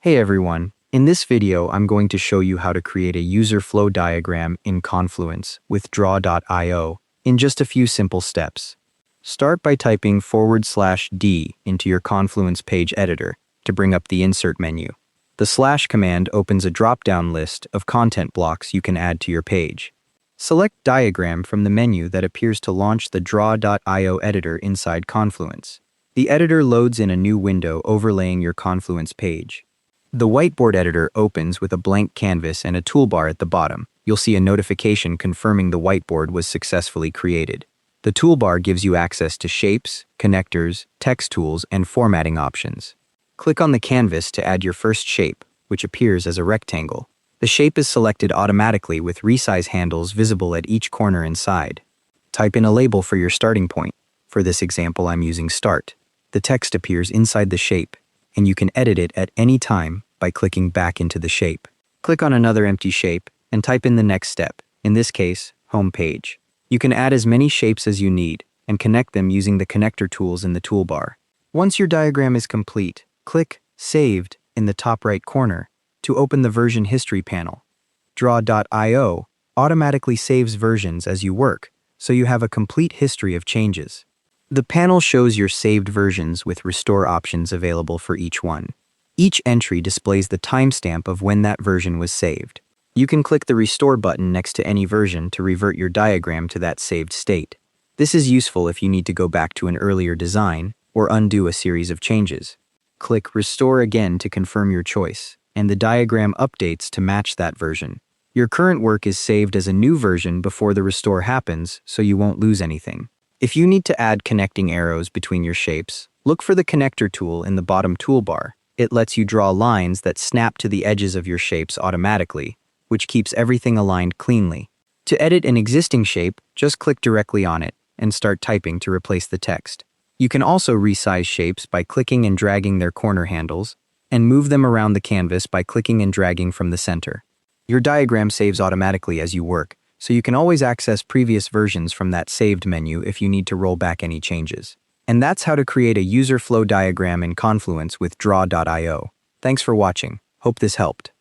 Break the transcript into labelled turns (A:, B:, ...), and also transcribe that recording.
A: Hey everyone, in this video I'm going to show you how to create a user flow diagram in Confluence with draw.io in just a few simple steps. Start by typing /D into your Confluence page editor to bring up the insert menu. The / command opens a drop-down list of content blocks you can add to your page. Select Diagram from the menu that appears to launch the draw.io editor inside Confluence. The editor loads in a new window overlaying your Confluence page. The whiteboard editor opens with a blank canvas and a toolbar at the bottom. You'll see a notification confirming the whiteboard was successfully created. The toolbar gives you access to shapes, connectors, text tools, and formatting options. Click on the canvas to add your first shape, which appears as a rectangle. The shape is selected automatically with resize handles visible at each corner and side. Type in a label for your starting point. For this example, I'm using Start. The text appears inside the shape, and you can edit it at any time by clicking back into the shape. Click on another empty shape and type in the next step, in this case, Home Page. You can add as many shapes as you need and connect them using the connector tools in the toolbar. Once your diagram is complete, click Saved in the top right corner to open the version history panel. Draw.io automatically saves versions as you work, so you have a complete history of changes. The panel shows your saved versions with restore options available for each one. Each entry displays the timestamp of when that version was saved. You can click the restore button next to any version to revert your diagram to that saved state. This is useful if you need to go back to an earlier design or undo a series of changes. Click restore again to confirm your choice, and the diagram updates to match that version. Your current work is saved as a new version before the restore happens, so you won't lose anything. If you need to add connecting arrows between your shapes, look for the connector tool in the bottom toolbar. It lets you draw lines that snap to the edges of your shapes automatically, which keeps everything aligned cleanly. To edit an existing shape, just click directly on it and start typing to replace the text. You can also resize shapes by clicking and dragging their corner handles, and move them around the canvas by clicking and dragging from the center. Your diagram saves automatically as you work, so you can always access previous versions from that saved menu if you need to roll back any changes. And that's how to create a user flow diagram in Confluence with draw.io. Thanks for watching. Hope this helped.